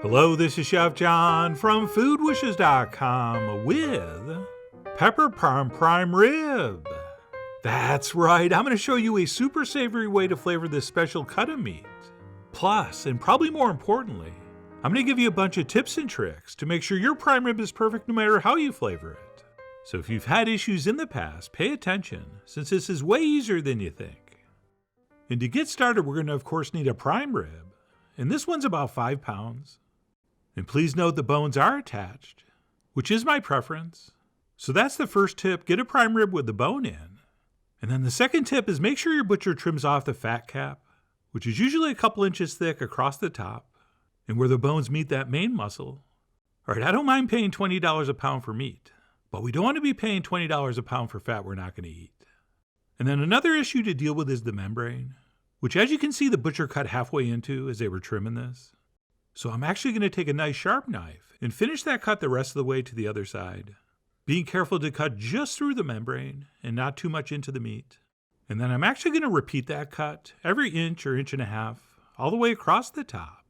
Hello, this is Chef John from foodwishes.com with pepper parm prime rib. That's right, I'm going to show you a super savory way to flavor this special cut of meat. Plus, and probably more importantly, I'm going to give you a bunch of tips and tricks to make sure your prime rib is perfect no matter how you flavor it. So if you've had issues in the past, pay attention, since this is way easier than you think. And to get started, we're going to of course need a prime rib, and this one's about 5 pounds. And please note the bones are attached, which is my preference. So that's the first tip, get a prime rib with the bone in. And then the second tip is make sure your butcher trims off the fat cap, which is usually a couple inches thick across the top, and where the bones meet that main muscle. All right, I don't mind paying $20 a pound for meat, but we don't want to be paying $20 a pound for fat we're not going to eat. And then another issue to deal with is the membrane, which as you can see the butcher cut halfway into as they were trimming this. So I'm actually going to take a nice sharp knife and finish that cut the rest of the way to the other side, being careful to cut just through the membrane and not too much into the meat. And then I'm actually going to repeat that cut every inch or inch and a half all the way across the top.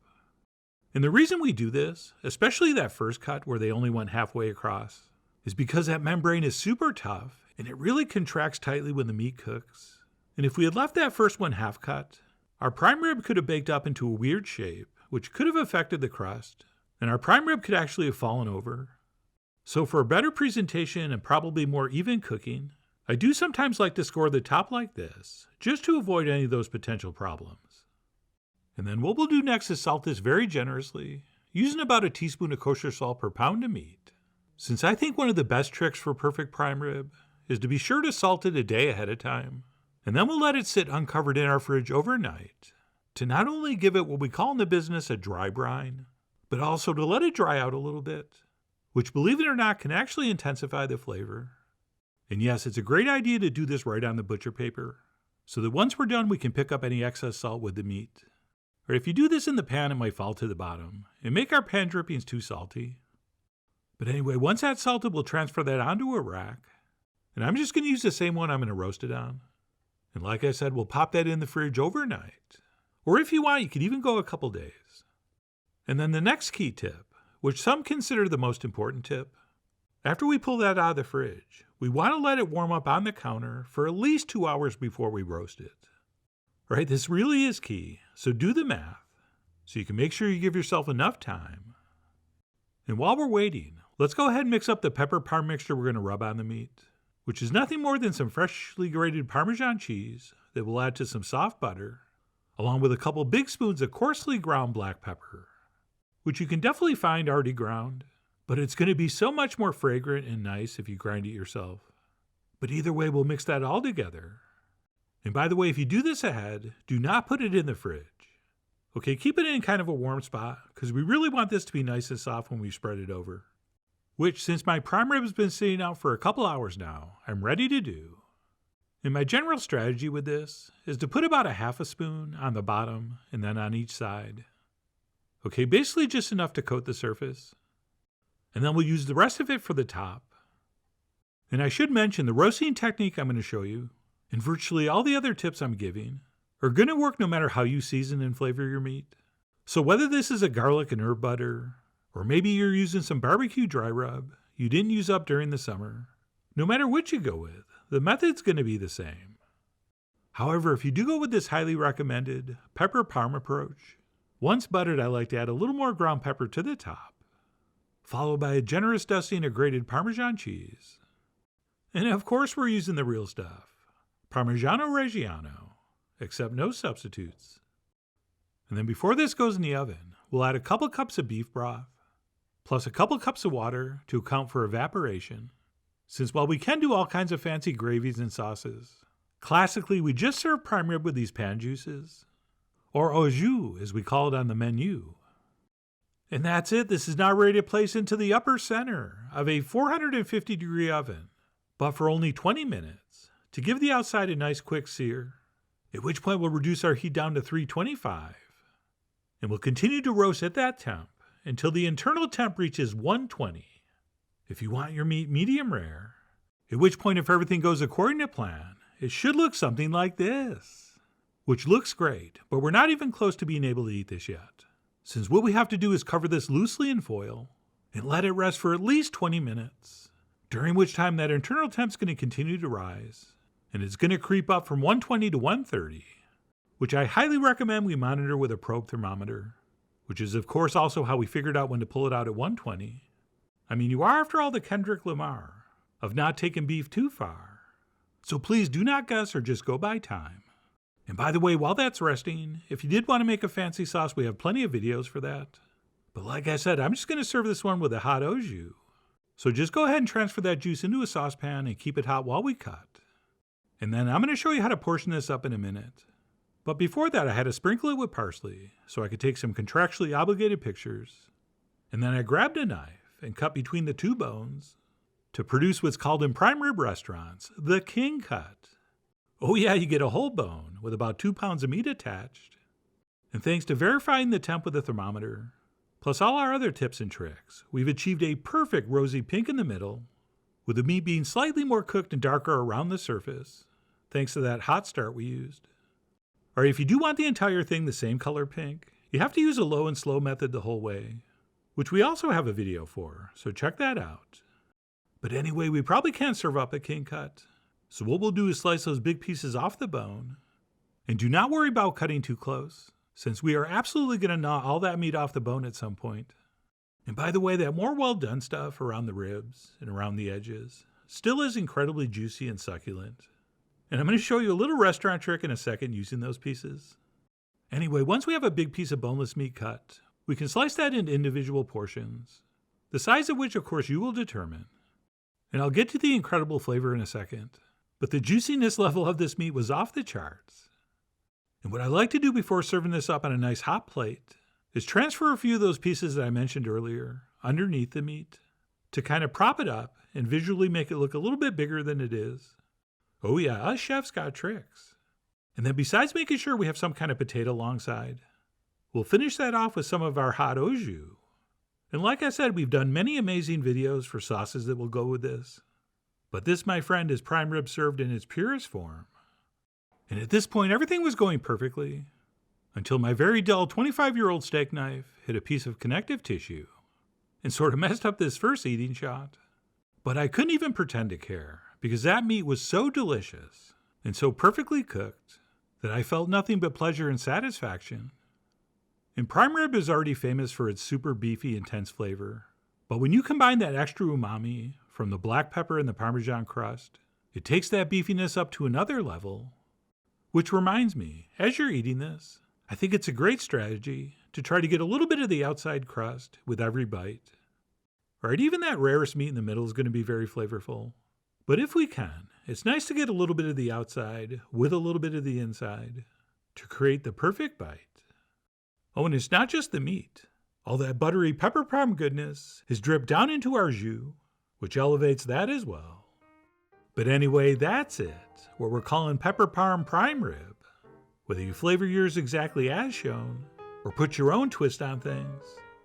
And the reason we do this, especially that first cut where they only went halfway across, is because that membrane is super tough and it really contracts tightly when the meat cooks. And if we had left that first one half cut, our prime rib could have baked up into a weird shape, which could have affected the crust, and our prime rib could actually have fallen over. So for a better presentation and probably more even cooking, I do sometimes like to score the top like this, just to avoid any of those potential problems. And then what we'll do next is salt this very generously, using about a teaspoon of kosher salt per pound of meat. Since I think one of the best tricks for perfect prime rib is to be sure to salt it a day ahead of time, and then we'll let it sit uncovered in our fridge overnight, to not only give it what we call in the business a dry brine, but also to let it dry out a little bit, which believe it or not can actually intensify the flavor. And yes, it's a great idea to do this right on the butcher paper, so that once we're done we can pick up any excess salt with the meat. Or if you do this in the pan it might fall to the bottom and make our pan drippings too salty. But anyway, once that's salted we'll transfer that onto a rack, and I'm just going to use the same one I'm going to roast it on. And like I said, we'll pop that in the fridge overnight. Or if you want, you could even go a couple days. And then the next key tip, which some consider the most important tip, after we pull that out of the fridge, we want to let it warm up on the counter for at least 2 hours before we roast it. All right, this really is key, so do the math, so you can make sure you give yourself enough time. And while we're waiting, let's go ahead and mix up the pepper parm mixture we're going to rub on the meat, which is nothing more than some freshly grated Parmesan cheese that we'll add to some soft butter, along with a couple big spoons of coarsely ground black pepper, which you can definitely find already ground, but it's going to be so much more fragrant and nice if you grind it yourself. But either way, we'll mix that all together. And by the way, if you do this ahead, do not put it in the fridge. Okay, keep it in kind of a warm spot, because we really want this to be nice and soft when we spread it over. Which, since my prime rib has been sitting out for a couple hours now, I'm ready to do. And my general strategy with this is to put about a half a spoon on the bottom and then on each side. Okay, basically just enough to coat the surface. And then we'll use the rest of it for the top. And I should mention the roasting technique I'm going to show you, and virtually all the other tips I'm giving, are going to work no matter how you season and flavor your meat. So whether this is a garlic and herb butter, or maybe you're using some barbecue dry rub you didn't use up during the summer, no matter which you go with, the method's going to be the same. However, if you do go with this highly recommended pepper parm approach, once buttered I like to add a little more ground pepper to the top, followed by a generous dusting of grated Parmesan cheese. And of course we're using the real stuff, Parmigiano Reggiano, except no substitutes. And then before this goes in the oven, we'll add a couple cups of beef broth, plus a couple cups of water to account for evaporation. Since while we can do all kinds of fancy gravies and sauces, classically we just serve prime rib with these pan juices, or au jus as we call it on the menu. And that's it, this is now ready to place into the upper center of a 450 degree oven, but for only 20 minutes, to give the outside a nice quick sear, at which point we'll reduce our heat down to 325, and we'll continue to roast at that temp until the internal temp reaches 120. If you want your meat medium rare, at which point if everything goes according to plan, it should look something like this. Which looks great, but we're not even close to being able to eat this yet. since what we have to do is cover this loosely in foil and let it rest for at least 20 minutes, during which time that internal temp is going to continue to rise, and it's going to creep up from 120 to 130, which I highly recommend we monitor with a probe thermometer, which is of course also how we figured out when to pull it out at 120. I mean, you are after all the Kendrick Lamar of not taking beef too far, so please do not guess or just go by time. And by the way, while that's resting, if you did want to make a fancy sauce, we have plenty of videos for that. But like I said, I'm just going to serve this one with a hot au jus. So just go ahead and transfer that juice into a saucepan and keep it hot while we cut. And then I'm going to show you how to portion this up in a minute. But before that, I had to sprinkle it with parsley so I could take some contractually obligated pictures. And then I grabbed a knife and cut between the two bones to produce what's called in prime rib restaurants, the king cut. Oh yeah, you get a whole bone with about 2 pounds of meat attached. And thanks to verifying the temp with a thermometer, plus all our other tips and tricks, we've achieved a perfect rosy pink in the middle, with the meat being slightly more cooked and darker around the surface, thanks to that hot start we used. Or if you do want the entire thing the same color pink, you have to use a low and slow method the whole way, which we also have a video for, so check that out. But anyway, we probably can't serve up a king cut, so what we'll do is slice those big pieces off the bone. And do not worry about cutting too close, since we are absolutely going to gnaw all that meat off the bone at some point. And by the way, that more well done stuff around the ribs and around the edges still is incredibly juicy and succulent. And I'm going to show you a little restaurant trick in a second using those pieces. Anyway, once we have a big piece of boneless meat cut, we can slice that into individual portions, the size of which of course you will determine. And I'll get to the incredible flavor in a second, but the juiciness level of this meat was off the charts. And what I like to do before serving this up on a nice hot plate is transfer a few of those pieces that I mentioned earlier underneath the meat to kind of prop it up and visually make it look a little bit bigger than it is. Oh yeah, us chefs got tricks. And then besides making sure we have some kind of potato alongside, we'll finish that off with some of our hot au jus. And like I said, we've done many amazing videos for sauces that will go with this. But this, my friend, is prime rib served in its purest form. And at this point, everything was going perfectly, until my very dull 25-year-old steak knife hit a piece of connective tissue and sort of messed up this first eating shot. But I couldn't even pretend to care, because that meat was so delicious and so perfectly cooked that I felt nothing but pleasure and satisfaction. And prime rib is already famous for its super beefy, intense flavor. But when you combine that extra umami from the black pepper and the Parmesan crust, it takes that beefiness up to another level. Which reminds me, as you're eating this, I think it's a great strategy to try to get a little bit of the outside crust with every bite. Right, even that rarest meat in the middle is going to be very flavorful. But if we can, it's nice to get a little bit of the outside with a little bit of the inside to create the perfect bite. Oh, and it's not just the meat. All that buttery pepper parm goodness is dripped down into our jus, which elevates that as well. But anyway, that's it, what we're calling pepper parm prime rib. Whether you flavor yours exactly as shown, or put your own twist on things,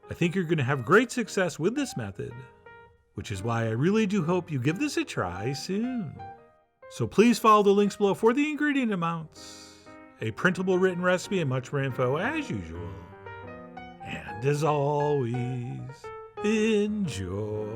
I think you're going to have great success with this method, which is why I really do hope you give this a try soon. So please follow the links below for the ingredient amounts, a printable written recipe, and much more info as usual. And as always, enjoy.